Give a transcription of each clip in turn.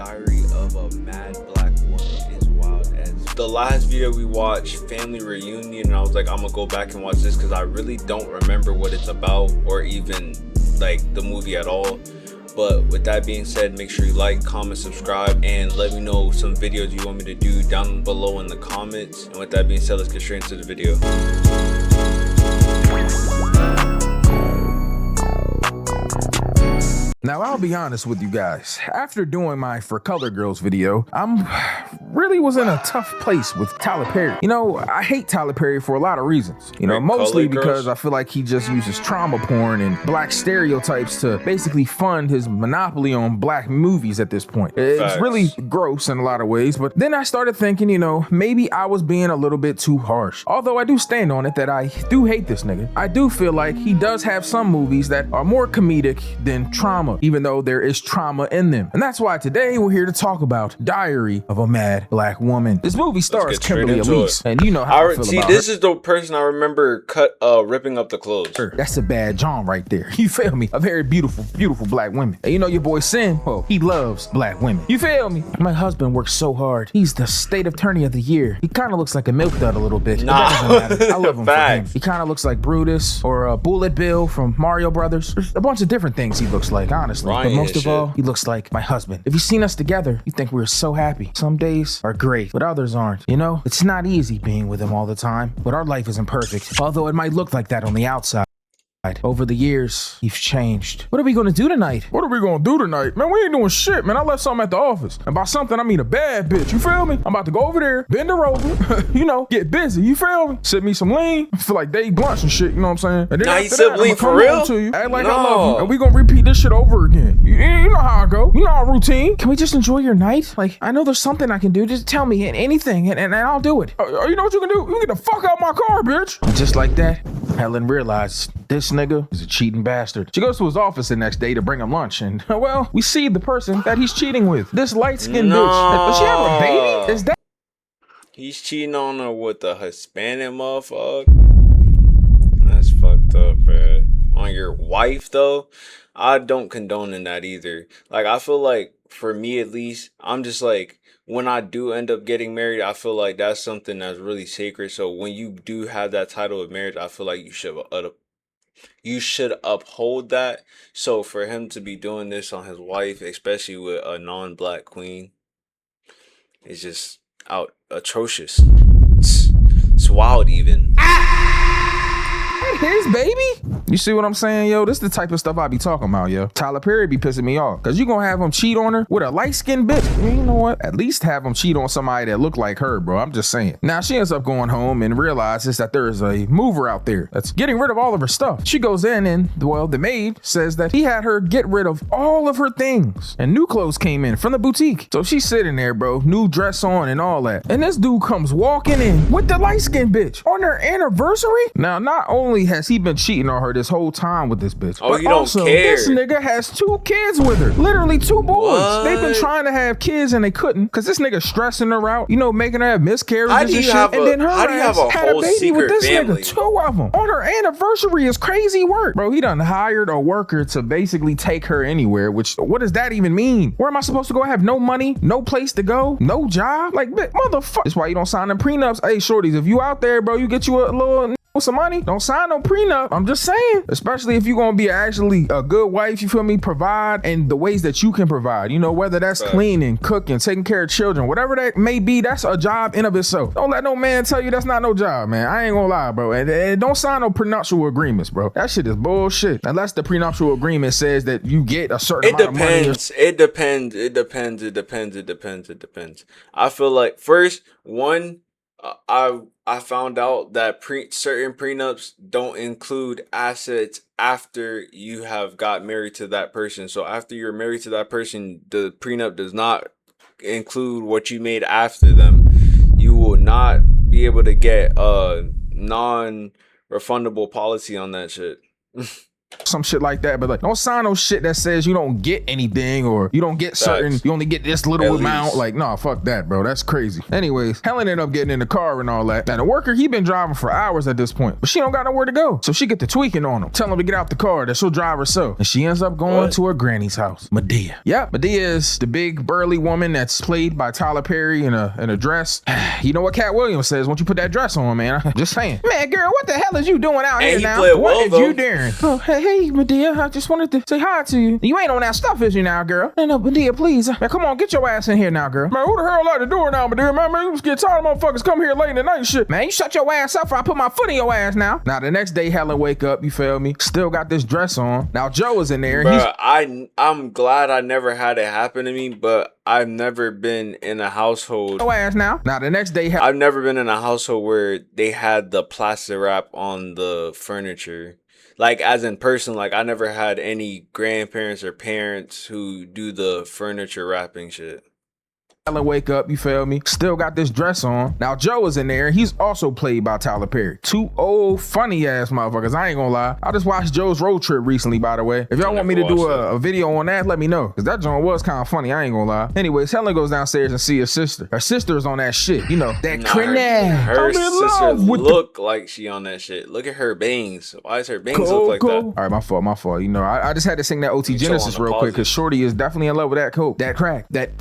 Diary of a Mad Black Woman is wild as the last video we watched, family reunion, and I was like, I'm gonna go back and watch this because I really don't remember what it's about or even like the movie at all. But with that being said, make sure you like, comment, subscribe, and let me know some videos you want me to do down below in the comments. And with that being said, let's get straight into the video. Now, I'll be honest with you guys. After doing my For Color Girls video, I'm really was in a tough place with Tyler Perry. You know, I hate Tyler Perry for a lot of reasons. You know, mostly because I feel like he just uses trauma porn and black stereotypes to basically fund his monopoly on black movies at this point. It's really gross in a lot of ways, but then I started thinking, you know, maybe I was being a little bit too harsh. Although I do stand on it that I do hate this nigga. I do feel like he does have some movies that are more comedic than trauma, even though there is trauma in them. And that's why today we're here to talk about Diary of a Mad Black Woman. This movie stars Kimberly Elise, and you know how I feel about this is the person I remember ripping up the clothes. That's a bad John right there. You feel me? A very beautiful, beautiful black woman. And you know your boy Sin, well, he loves black women. You feel me? My husband works so hard. He's the state attorney of the year. He kind of looks like a milk dud a little bit. Nah. But that doesn't matter. I love him for him. He kind of looks like Brutus or Bullet Bill from Mario Brothers. There's a bunch of different things he looks like, honestly. But most of all, he looks like my husband. If you've seen us together, you think we're so happy. Some days are great, but others aren't. You know, it's not easy being with him all the time, but our life isn't perfect. Although it might look like that on the outside. Over the years, you've changed. What are we gonna do tonight? What are we gonna do tonight? Man, we ain't doing shit, man. I left something at the office. And by something, I mean a bad bitch. You feel me? I'm about to go over there, bend her over, you know, get busy. You feel me? Sip me some lean. I feel like Dave Blunts and shit, you know what I'm saying? And then nah, you sip lean for real? To you, act like I love you, and we gonna repeat this shit over again. You know how I go. You know our routine. Can we just enjoy your night? Like, I know there's something I can do. Just tell me anything, and I'll do it. You know what you can do? You get the fuck out my car, bitch. And just like that, Helen realized this nigga is a cheating bastard. She goes to his office the next day to bring him lunch, and well, we see the person that he's cheating with. This light-skinned bitch. Does she have a baby? Is that? He's cheating on her with a Hispanic motherfucker. That's fucked up, man. On your wife, though, I don't condone in that either. Like, I feel like, for me at least, I'm just like, when I do end up getting married, I feel like that's something that's really sacred. So when you do have that title of marriage, I feel like you should uphold that. So for him to be doing this on his wife, especially with a non-black queen, is just atrocious. It's wild even. His baby? You see what I'm saying, yo? This is the type of stuff I be talking about, yo. Tyler Perry be pissing me off, because you gonna have him cheat on her with a light-skinned bitch. You know what? At least have him cheat on somebody that look like her, bro. I'm just saying. Now, she ends up going home and realizes that there is a mover out there that's getting rid of all of her stuff. She goes in and, well, the maid says that he had her get rid of all of her things. And new clothes came in from the boutique. So she's sitting there, bro, new dress on and all that. And this dude comes walking in with the light-skinned bitch on their anniversary. Now, not only has he been cheating on her this whole time with this bitch, but also this nigga has 2 kids with her. Literally 2 boys. What? They've been trying to have kids and they couldn't because this nigga stressing her out, you know, making her have miscarriages and shit. And then her ass had a baby with this nigga, 2 of them on her anniversary. Is crazy work, bro. He done hired a worker to basically take her anywhere, which, what does that even mean? Where am I supposed to go? I have no money, no place to go, no job? Like, motherfucker. That's why you don't sign them prenups. Hey, shorties, if you out there, bro, you get you a little some money, don't sign no prenup. I'm just saying, especially if you're gonna be actually a good wife, you feel me, provide in the ways that you can provide, you know, whether that's cleaning, cooking, taking care of children, whatever that may be. That's a job in of itself. Don't let no man tell you that's not no job, man. I ain't gonna lie, bro. And don't sign no prenuptial agreements, bro. That shit is bullshit. Unless the prenuptial agreement says that you get a certain amount of money. It depends. I feel like, first, I found out that certain prenups don't include assets after you have got married to that person. So after you're married to that person, the prenup does not include what you made after them. You will not be able to get a non-refundable policy on that shit. some shit like that. But like, don't sign no shit that says you don't get anything or you don't get certain, you only get this little amount. Like, nah, fuck that, bro. That's crazy. Anyways, Helen ended up getting in the car and all that. Now the worker, he been driving for hours at this point, but she don't got nowhere to go. So she get to tweaking on him, tell him to get out the car, that she'll drive herself. And she ends up going to her granny's house. Madea. Yep, Madea is the big burly woman that's played by Tyler Perry in a dress. You know what Cat Williams says, once you put that dress on, man. I'm just saying. Man, girl, what the hell is you doing out here now? What is you doing? Oh, hey, Madea, I just wanted to say hi to you. You ain't on that stuff, is you now, girl? No, Madea, please. Man, come on, get your ass in here now, girl. Man, who the hell out the door now, Madea? Man, you just get tired of motherfuckers come here late at night and shit. Man, you shut your ass up or I put my foot in your ass now. Now, the next day, Helen wake up, you feel me? Still got this dress on. Now, Joe is in there. Bruh, I'm glad I never had it happen to me, but I've never been in a household. Your ass now. Now, the next day, I've never been in a household where they had the plastic wrap on the furniture. Like, as in person, like, I never had any grandparents or parents who do the furniture wrapping shit. Helen wake up, you feel me? Still got this dress on. Now Joe is in there and he's also played by Tyler Perry. Two old funny ass motherfuckers, I ain't gonna lie. I just watched Joe's Road Trip recently, by the way. If y'all want me to do a video on that, let me know. Cause that joint was kind of funny, I ain't gonna lie. Anyways, Helen goes downstairs and see her sister. Her sister's on that shit, you know, that her sister look like she on that shit. Look at her bangs. Why does her bangs look like that? All right, my fault. You know, I just had to sing that OT Genesis real quick cause Shorty is definitely in love with that coke, that crack, that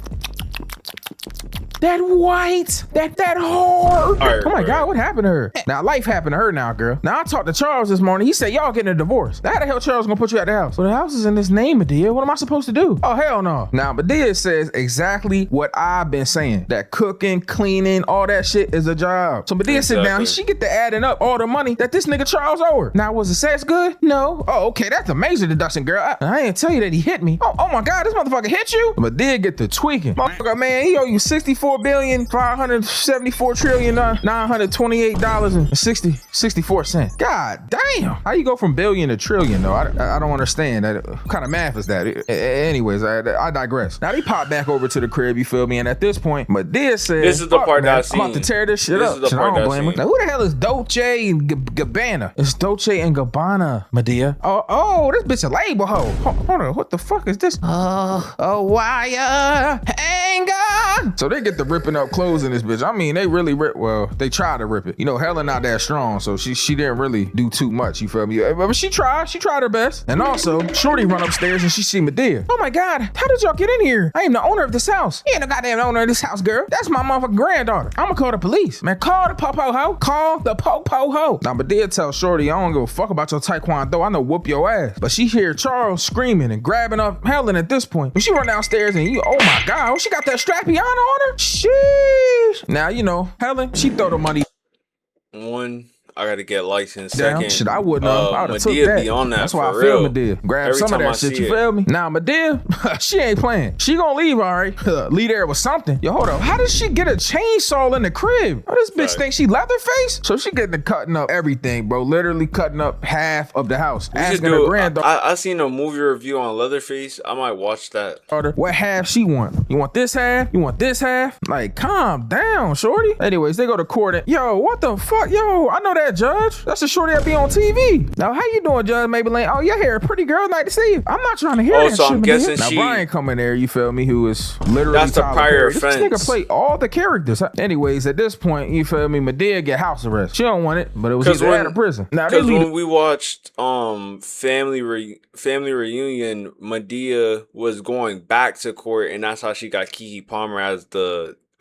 white, that hard. Right, oh my God, what happened to her? Now life happened to her now, girl. Now I talked to Charles this morning. He said y'all getting a divorce. How the hell Charles gonna put you out the house? Well, the house is in this name, Madea. What am I supposed to do? Oh, hell no. Now Madea says exactly what I've been saying. That cooking, cleaning, all that shit is a job. So Madea sit down, she get to adding up all the money that this nigga Charles owe her. Now was the sex good? No. Oh, okay, that's a major deduction, girl. I ain't tell you that he hit me. Oh my God, this motherfucker hit you? Madea get to tweaking. Motherfucker, man, he owe you $64,574,928.64. God damn. How you go from billion to trillion though? I don't understand that. What kind of math is that? Anyways, I digress. Now they pop back over to the crib, you feel me? And at this point, Madea said, this is the part that I seen. I'm about to tear this shit up. I don't blame her. Now who the hell is Dolce and Gabbana? It's Dolce and Gabbana, Madea. Oh, this bitch a label hoe. Hold on, what the fuck is this? Wire anger. So they get the ripping up clothes in this bitch. I mean, they really rip. Well, they try to rip it. You know, Helen not that strong, so she didn't really do too much. You feel me? But she tried. She tried her best. And also, Shorty run upstairs and she see Madea. Oh my God, how did y'all get in here? I am the owner of this house. You ain't the goddamn owner of this house, girl. That's my motherfucking granddaughter. I'ma call the police. Man, call the po-po ho. Call the po-po ho. Now, Madea tells Shorty, I don't give a fuck about your taekwondo. I know whoop your ass. But she hear Charles screaming and grabbing up Helen at this point. When she run downstairs and oh my God, she got that Strappiana on her? Sheesh. Now, you know, Helen, she throw the money. One, I gotta get licensed. Damn, second, shit, I wouldn't have. I would have took that. Be on that. That's why I for feel real. Madea. Grab Every some of time that I shit, see you it. feel me? Now, Madea, she ain't playing. She gonna leave, all right? Leave there with something. Yo, hold up. How does she get a chainsaw in the crib? Oh, this bitch think she Leatherface? So she getting to cutting up everything, bro. Literally cutting up half of the house. Asking her granddaughter. I seen a movie review on Leatherface. I might watch that. What half she want? You want this half? You want this half? Like, calm down, shorty. Anyways, they go to court and, yo, what the fuck? Yo, I know that judge. That's the shorty that be on TV. Now, how you doing, Judge Maybelline? Oh, your hair, pretty girl, nice to see you. I'm not trying to hear that so shit. I'm guessing now, Brian coming there, you feel me, who is literally that's the Tyler prior Perry. offense. This nigga play all the characters. Anyways, at this point, you feel me, Madea get house arrest. She don't want it, but it was either out of prison. Now, because when we watched Family Reunion, Madea was going back to court, and that's how she got Keke Palmer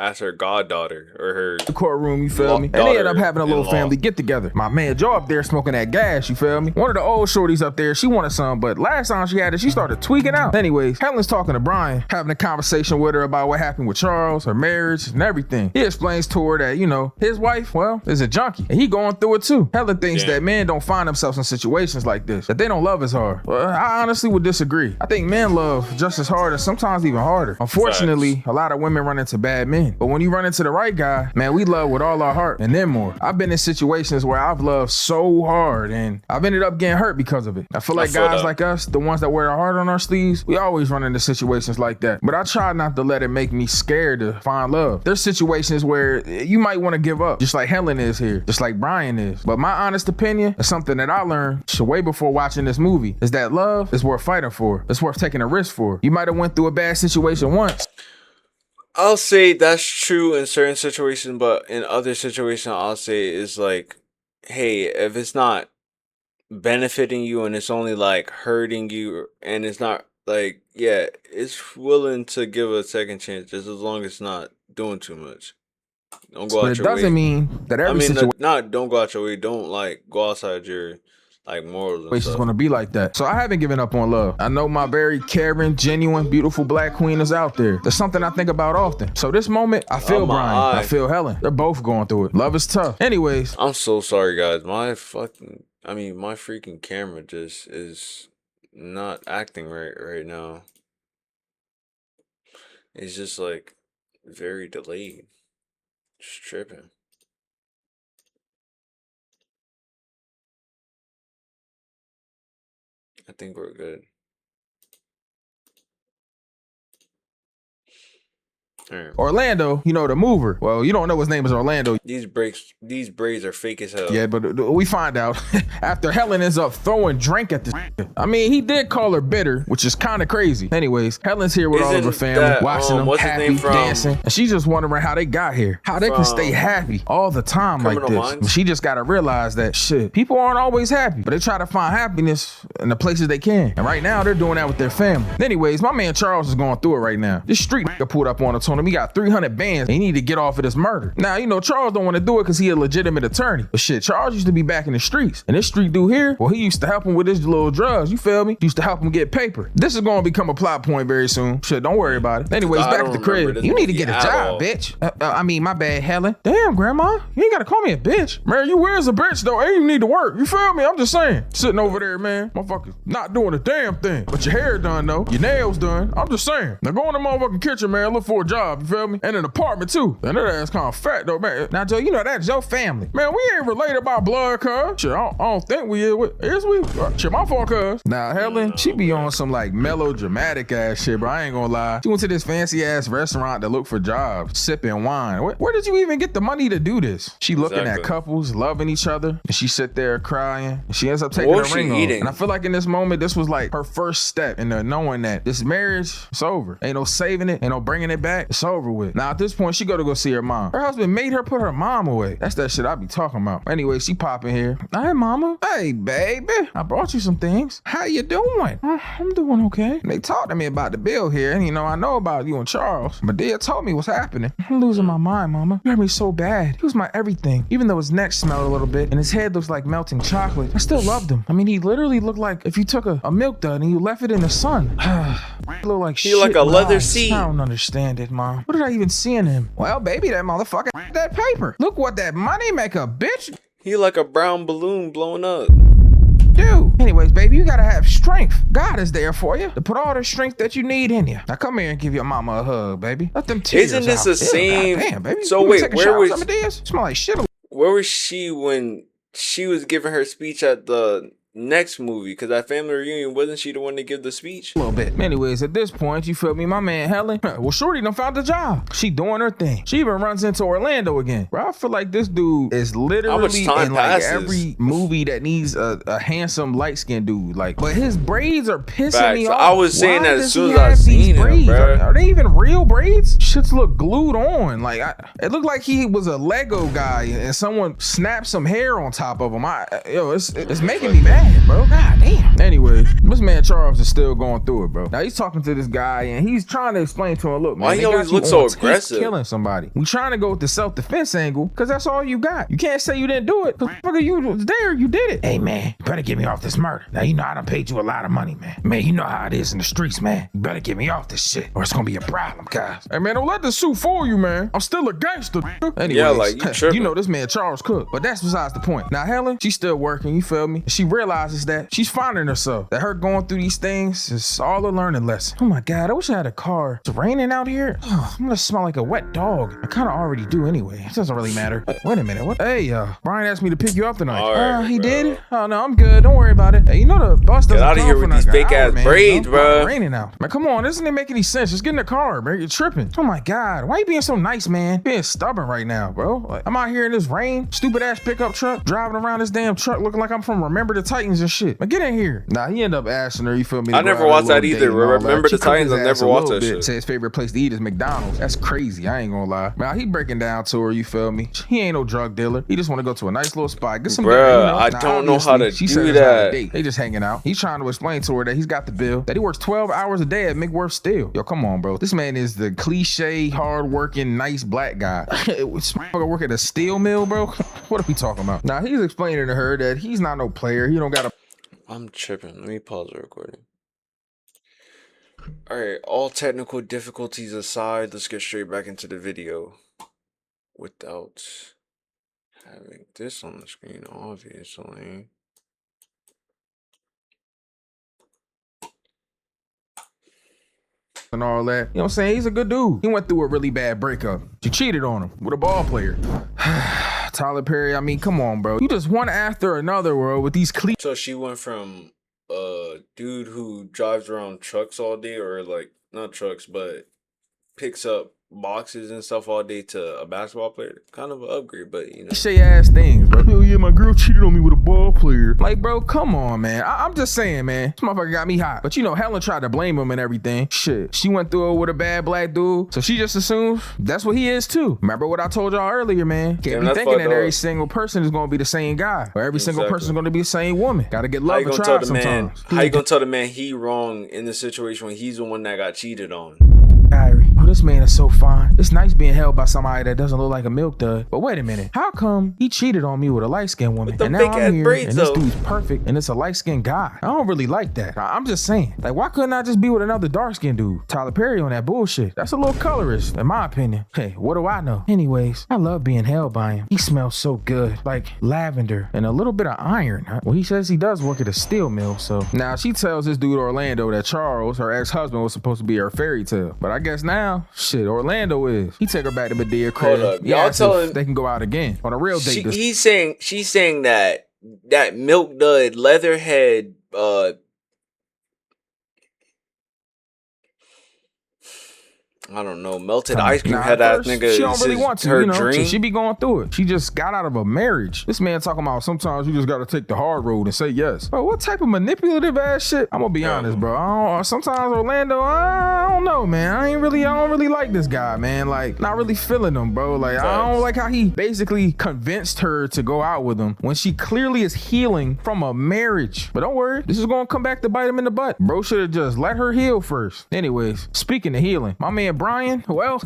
as her goddaughter or her the courtroom, you feel me? And they end up having a little family get together. My man Joe up there smoking that gas, you feel me? One of the old shorties up there, she wanted some, but last time she had it, she started tweaking out. Anyways, Helen's talking to Brian, having a conversation with her about what happened with Charles, her marriage, and everything. He explains to her that, you know, his wife, well, is a junkie, and he going through it too. Helen thinks that men don't find themselves in situations like this, that they don't love as hard. Well, I honestly would disagree. I think men love just as hard, and sometimes even harder. Unfortunately, a lot of women run into bad men. win. But when you run into the right guy, man, we love with all our heart and then more. I've been in situations where I've loved so hard and I've ended up getting hurt because of it. I feel like guys like us, the ones that wear our heart on our sleeves, we always run into situations like that. But I try not to let it make me scared to find love. There's situations where you might want to give up, just like Helen is here, just like Brian is. But my honest opinion is something that I learned way before watching this movie, is that love is worth fighting for. It's worth taking a risk for. You might have went through a bad situation once. I'll say that's true in certain situations, but in other situations, I'll say is like, hey, if it's not benefiting you and it's only like hurting you and it's not like, yeah, it's willing to give a second chance just as long as it's not doing too much. Don't go But out it your way. doesn't mean that every situation Don't go out your way. Don't like go outside your like morals and it's stuff. gonna be like that. So I haven't given up on love. I know my very caring, genuine, beautiful black queen is out there. There's something I think about often. So this moment, I feel Brian, I feel Helen. They're both going through it. Love is tough. Anyways, I'm so sorry, guys. My freaking camera just is not acting right now. It's just like very delayed. Just tripping. I think we're good. All right. Orlando, you know, the mover. Well, you don't know his name is Orlando. These braids are fake as hell. Yeah, but we find out after Helen ends up throwing drink at the I mean, he did call her bitter, which is kind of crazy. Anyways, Helen's here with all of her family, watching them happy, dancing. And she's just wondering how they got here, how they can stay happy all the time like this. She just got to realize that, shit, people aren't always happy, but they try to find happiness in the places they can. And right now, they're doing that with their family. Anyways, my man Charles is going through it right now. This street nigga pulled up on him, told him he got 300 bands and he need to get off of this murder. Now, you know, Charles don't want to do it because he a legitimate attorney. But shit, Charles used to be back in the streets. And this street dude here, well, he used to help him with his little drugs, you feel me? He used to help him get paper. This is going to become a plot point very soon. Shit, don't worry about it. Anyways, back to the crib. You need to get a job, bitch. I mean, my bad, Helen. Damn, grandma, you ain't got to call me a bitch. Man, you wears a bitch, though, and you need to work. You feel me? I'm just saying. Sitting over there, man, motherfucker, not doing a damn thing. But your hair done, though. Your nails done. I'm just saying. Now go in the motherfucking kitchen, man, look for a job, you feel me? And an apartment, too. And that ass kind of fat, though, man. Now, Joe, you know that's your family. Man, we ain't related by blood, cuz. Shit, I don't think we is we? Shit, my fault, cuz. Now, Helen, she be on some, like, melodramatic ass shit, bro. I ain't gonna lie. She went to this fancy ass restaurant to look for jobs, sipping wine. Where did you even get the money to do this? She looking at couples, loving each other, and she sit there crying, and she ends up taking her ring off. And I feel like in this moment, this was like her first step into knowing that this marriage is over. Ain't no saving it, ain't no bringing it back. It's over with. Now, at this point, she go see her mom. Her husband made her put her mom away. That's that shit I be talking about. Anyway, she popping here. Hey, mama. Hey, baby. I brought you some things. How you doing? I'm doing okay. They talked to me about the bill here, and you know, I know about you and Charles. But they told me what's happening. I'm losing my mind, mama. You hurt me so bad. He was my everything. Even though his neck smelled a little bit and his head looks like melting chocolate, I still loved him. I mean, he literally looked like if you took a milk dud and you left it in the sun. Look like shit. Like a leather seat. I don't understand it, mom. What did I even see in him? Well, baby, that motherfucker that paper. Look what that money maker, bitch. He like a brown balloon blowing up. Dude. Anyways, baby, you gotta have strength. God is there for you to put all the strength that you need in you. Now come here and give your mama a hug, baby. Let them tears Isn't this out. the same? Damn, baby. So wait, where was? Smell like shit. Where was she when she was giving her speech at the next movie? Because that family reunion, wasn't she the one to give the speech? A little bit. Anyways, at this point, you feel me? My man Helen, well, Shorty done found a job. She doing her thing. She even runs into Orlando again. Bro, I feel like this dude is literally in like every movie that needs a handsome light-skinned dude. Like, but his braids are pissing me off. I was saying that as soon as I seen him, bro. Are they even real braids? Shits look glued on. Like, it looked like he was a Lego guy and someone snapped some hair on top of him. It's making me mad. Bro, god damn. Anyway, this man Charles is still going through it, bro. Now he's talking to this guy and he's trying to explain to him, look, man, why he always look so aggressive? Killing somebody. We trying to go with the self-defense angle because that's all you got. You can't say you didn't do it because you was there, you did it. Hey man, you better get me off this murder. Now you know I done paid you a lot of money, man. Man, you know how it is in the streets, man. You better get me off this shit or it's gonna be a problem, guys. Hey man, don't let this suit fool you, man. I'm still a gangster. Anyways, yeah, like you tripping. You know this man Charles Cook, but that's besides the point. Now Helen, she's still working, you feel me? She realized realizes that she's finding herself, that her going through these things is all a learning lesson. Oh my God, I wish I had a car. It's raining out here. Oh, I'm gonna smell like a wet dog. I kind of already do anyway. It doesn't really matter. Wait a minute. What? Hey, Brian asked me to pick you up tonight. He did? Oh no, I'm good. Don't worry about it. Hey, you know the bus doesn't Get out of here with these fake ass braids, bro. It's raining out. Man, come on. This doesn't make any sense. Just get in the car, man. You're tripping. Oh my God. Why you being so nice, man? Being stubborn right now, bro. Like, I'm out here in this rain, stupid ass pickup truck, driving around this damn truck looking like I'm from Remember the Titans and shit. Man, get in here. Nah, he ended up asking her, you feel me? I never watched that either. Remember the Titans? I never watched that shit. Say his favorite place to eat is McDonald's. That's crazy. I ain't gonna lie. Man, he breaking down to her, you feel me? He ain't no drug dealer. He just want to go to a nice little spot, get some bruh, I don't know how to do that. They just hanging out. He's trying to explain to her that he's got the bill, that he works 12 hours a day at McWorth Steel. Yo, come on, bro. This man is the cliche, hard-working, nice black guy. Work at a steel mill, bro? What are we talking about? Now, he's explaining to her that he's not no player. He don't got a... I'm tripping. Let me pause the recording. Alright, all technical difficulties aside, let's get straight back into the video. Without having this on the screen, obviously. And all that. You know what I'm saying? He's a good dude. He went through a really bad breakup. She cheated on him with a ball player. Tyler Perry, I mean, come on, bro. You just one after another, bro, with these cliches. So she went from a dude who drives around trucks all day, or like, not trucks, but picks up boxes and stuff all day, to a basketball player. Kind of an upgrade, but you know. Cliche ass things, bro. Oh yeah, my girl cheated on me with a ball player. Like, bro, come on, man. I'm just saying, man. This motherfucker got me hot. But you know, Helen tried to blame him and everything. Shit. She went through it with a bad black dude. So she just assumes that's what he is too. Remember what I told y'all earlier, man? Can't be thinking that every single person is gonna be the same guy. Or every single person is gonna be the same woman. Gotta get love and try sometimes. How you gonna tell the man he wrong in the situation when he's the one that got cheated on? Kyrie. Oh, this man is so fine. It's nice being held by somebody that doesn't look like a milk dud. But wait a minute. How come he cheated on me with a light-skinned woman? And now I'm here, and this dude's perfect, and it's a light-skinned guy. I don't really like that. I'm just saying. Like, why couldn't I just be with another dark-skinned dude? Tyler Perry on that bullshit. That's a little colorist, in my opinion. Hey, what do I know? Anyways, I love being held by him. He smells so good. Like lavender and a little bit of iron. Well, he says he does work at a steel mill, so. Now, she tells this dude Orlando that Charles, her ex-husband, was supposed to be her fairy tale. But I guess now, shit, Orlando is. He take her back to Medea crib. Hold up. Y'all telling they can go out again on a real date. She's saying that milk dud leatherhead I don't know, melted ice cream head ass nigga. She don't really want to, her you know. dream. She be going through it. She just got out of a marriage. This man talking about sometimes you just gotta take the hard road and say yes. Bro, what type of manipulative ass shit? I'm gonna be honest, bro. Sometimes Orlando, I don't know, man. I don't really like this guy, man. Like, not really feeling him, bro. Like, I don't like how he basically convinced her to go out with him when she clearly is healing from a marriage. But don't worry, this is gonna come back to bite him in the butt. Bro should have just let her heal first. Anyways, speaking of healing, my man Brian, well,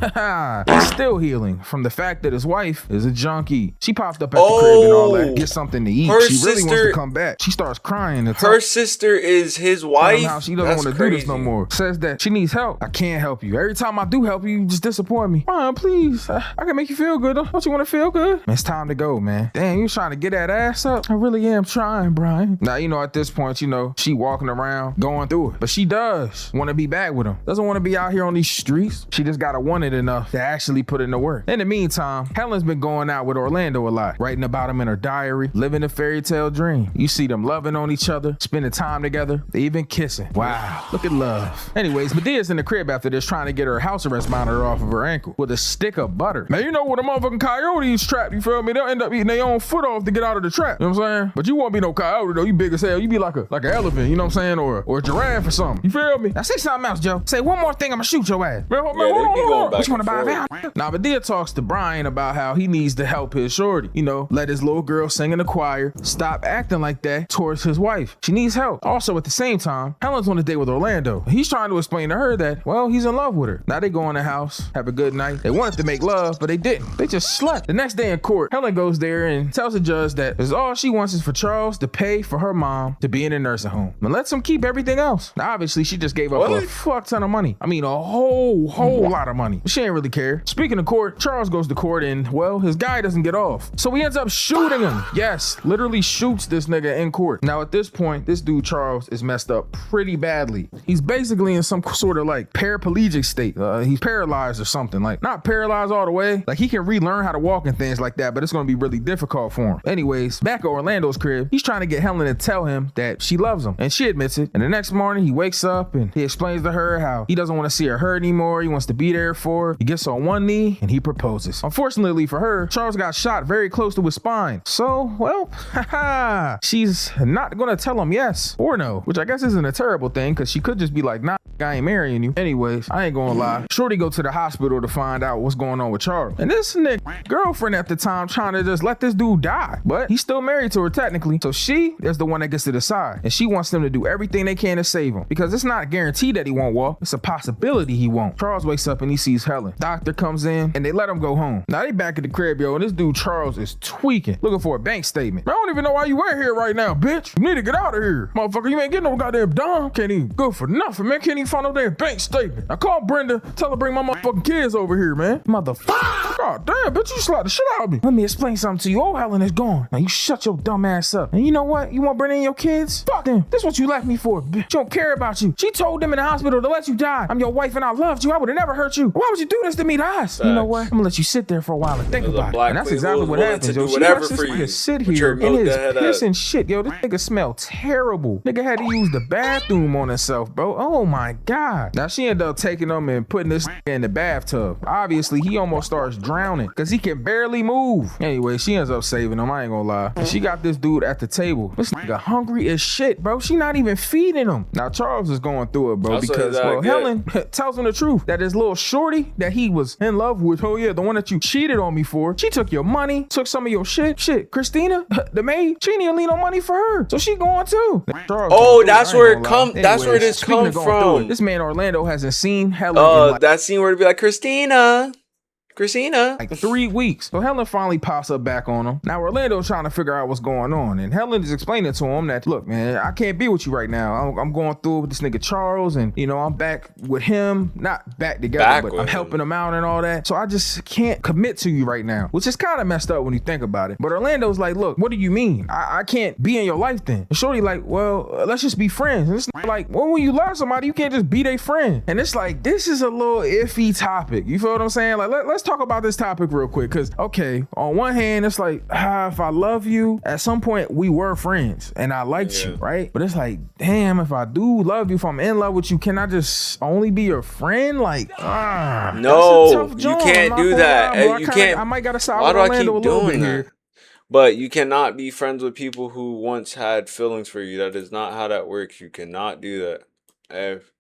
he's still healing from the fact that his wife is a junkie. She popped up at the crib and all that, get something to eat. She really wants to come back. She starts crying. Her sister is his wife? How she doesn't want to do this no more. Says that she needs help. I can't help you. Every time I do help you, you just disappoint me. Brian, please. I can make you feel good. Don't you want to feel good? It's time to go, man. Damn, you trying to get that ass up? I really am trying, Brian. Now, you know, at this point, you know, she walking around, going through it. But she does want to be back with him. Doesn't want to be out here on these streets. She just gotta want it enough to actually put in the work. In the meantime, Helen's been going out with Orlando a lot, writing about him in her diary, living a fairy tale dream. You see them loving on each other, spending time together, they even kissing. Wow, look at love. Anyways, Medea's in the crib after this trying to get her house arrest monitor off of her ankle with a stick of butter. Man, you know what a motherfucking coyote's trapped, you feel me? They'll end up eating their own foot off to get out of the trap. You know what I'm saying? But you won't be no coyote though. You big as hell. You be like an elephant, you know what I'm saying? Or a giraffe or something. You feel me? Now say something else, Joe. Say one more thing, I'ma shoot your ass. Man, hold on. What you wanna buy a van? Now, Medea talks to Brian about how he needs to help his shorty. You know, let his little girl sing in the choir. Stop acting like that towards his wife. She needs help. Also, at the same time, Helen's on a date with Orlando. He's trying to explain to her that, well, he's in love with her. Now they go in the house, have a good night. They wanted to make love, but they didn't. They just slept. The next day in court, Helen goes there and tells the judge that all she wants is for Charles to pay for her mom to be in a nursing home and lets him keep everything else. Now, obviously, she just gave up a fuck ton of money. I mean, a whole whole lot of money. She ain't really care. Speaking of court, Charles goes to court and, well, his guy doesn't get off. So he ends up shooting him. Yes, literally shoots this nigga in court. Now at this point, this dude Charles is messed up pretty badly. He's basically in some sort of like paraplegic state. He's paralyzed or something. Like, not paralyzed all the way. Like, he can relearn how to walk and things like that, but it's gonna be really difficult for him. Anyways, back at Orlando's crib, he's trying to get Helen to tell him that she loves him, and she admits it. And the next morning, he wakes up and he explains to her how he doesn't want to see her hurt anymore. He wants to be there for her. He gets on one knee and he proposes. Unfortunately for her, Charles got shot very close to his spine. So, well, haha, she's not gonna tell him yes or no, which I guess isn't a terrible thing, because she could just be like, nah, I ain't marrying you. Anyways, I ain't gonna lie. Shorty go to the hospital to find out what's going on with Charles. And this nigga girlfriend at the time trying to just let this dude die. But he's still married to her technically. So she is the one that gets to decide. And she wants them to do everything they can to save him. Because it's not a guarantee that he won't walk. It's a possibility he won't. Charles wakes up and he sees Helen. Doctor comes in and they let him go home. Now they back at the crib, yo, and this dude Charles is tweaking, looking for a bank statement. I don't even know why you were here right now, bitch. You need to get out of here. Motherfucker, you ain't getting no goddamn dime. Can't even go for nothing, man. Can't even find no damn bank statement. I call Brenda, tell her bring my motherfucking kids over here, man. Motherfucker. God damn, bitch, you slapped the shit out of me. Let me explain something to you. Old Helen is gone. Now you shut your dumb ass up. And you know what? You want Brenda and your kids? Fuck them. This is what you left me for, bitch. She don't care about you. She told them in the hospital to let you die. I'm your wife and I loved you. I would have never hurt you. Why would you do this to me to us? You know what? I'm gonna let you sit there for a while and think about it. And that's exactly what happens, yo. She lets this nigga sit here in his piss and shit. Yo, this nigga smell terrible. Nigga had to use the bathroom on himself, bro. Oh my God. Now she ended up taking him and putting this in the bathtub. Obviously, he almost starts drowning because he can barely move. Anyway, she ends up saving him. I ain't gonna lie. And she got this dude at the table. This nigga hungry as shit, bro. She not even feeding him. Now Charles is going through it, bro, because Helen tells him the truth that his little shorty that he was in love with, oh yeah, the one that you cheated on me for, she took your money, took some of your shit. Christina, the maid, she didn't leave no money for her, so she going too. Oh, that's where it come. That's where this come from. This man Orlando hasn't seen Helen. That scene where it'd be like Christina. Like 3 weeks. So Helen finally pops up back on him. Now Orlando's trying to figure out what's going on. And Helen is explaining to him that, look, man, I can't be with you right now. I'm going through with this nigga Charles, and you know, I'm back with him. Not back together, but I'm helping him out and all that. So I just can't commit to you right now, which is kind of messed up when you think about it. But Orlando's like, look, what do you mean? I can't be in your life then. And Shorty like, well, let's just be friends. And it's like, well, when you love somebody, you can't just be their friend. And it's like, this is a little iffy topic. You feel what I'm saying? Like, let's talk about this topic real quick, because okay, on one hand it's like, if I love you, at some point we were friends and I liked you, right? But it's like, damn, if I do love you, if I'm in love with you, can I just only be your friend? Like, no, you can't do that. You can't. I might gotta side with Orlando a little bit here. But you cannot be friends with people who once had feelings for you. That is not how that works. You cannot do that. If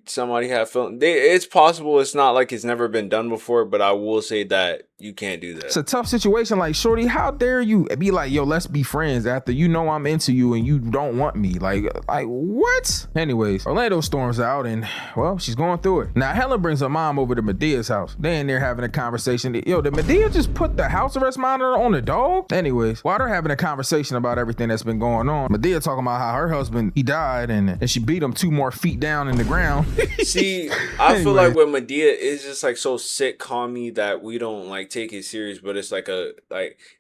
somebody have feelings, it's possible. It's not like it's never been done before, but I will say that you can't do that. It's a tough situation. Like, shorty, how dare you be like, yo, let's be friends after you know I'm into you and you don't want me? Like what? Anyways, Orlando storms out and, well, she's going through it. Now Helen brings her mom over to Medea's house. They in there having a conversation. Yo, did Medea just put the house arrest monitor on the dog? Anyways, while they're having a conversation about everything that's been going on, Medea talking about how her husband, he died and she beat him 2 more feet down in the ground. See, I feel like with Medea, it's just like so sitcom-y that we don't like take it serious, but it's like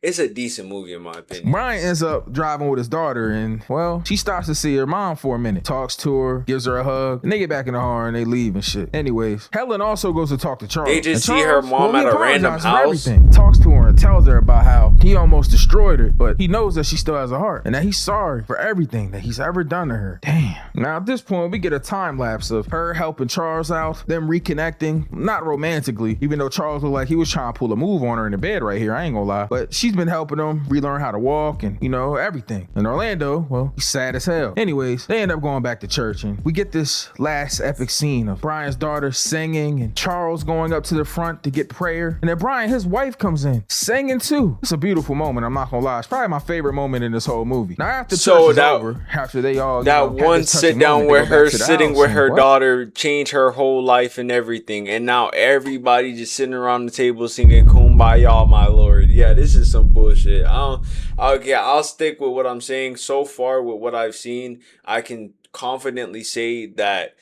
it's a decent movie in my opinion. Brian ends up driving with his daughter and, well, she stops to see her mom for a minute, talks to her, gives her a hug, and they get back in the car and they leave and shit. Anyways, Helen also goes to talk to Charles. They just see her mom at a random house. Talks to her and tells her about how he almost destroyed her, but he knows that she still has a heart and that he's sorry for everything that he's ever done to her. Damn. Now at this point, we get a time lapse of her helping Charles out, them reconnecting, not romantically, even though Charles looked like he was trying to pull a move on her in the bed right here, I ain't gonna lie. But she's been helping him relearn how to walk and, you know, everything. And Orlando, well, he's sad as hell. Anyways, they end up going back to church and we get this last epic scene of Brian's daughter singing and Charles going up to the front to get prayer. And then Brian, his wife, comes in singing too. It's a beautiful moment, I'm not gonna lie. It's probably my favorite moment in this whole movie. Now after church is over, after they all, that one sit down where her sitting with her daughter changed her whole life and everything, and now everybody just sitting around the table singing "Kumbaya, my lord." Yeah, this is some bullshit. I'll stick with what I'm saying so far. With what I've seen, I can confidently say that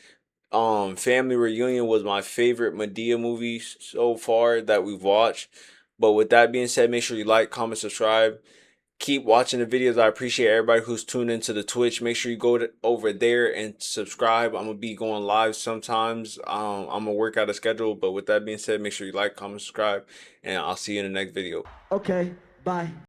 Family Reunion was my favorite Medea movie so far that we've watched. But with that being said, make sure you like, comment, subscribe. Keep watching the videos. I appreciate everybody who's tuned into the Twitch. Make sure you go over there and subscribe. I'm gonna be going live sometimes. I'm gonna work out a schedule. But with that being said, make sure you like, comment, subscribe, and I'll see you in the next video. Okay, bye.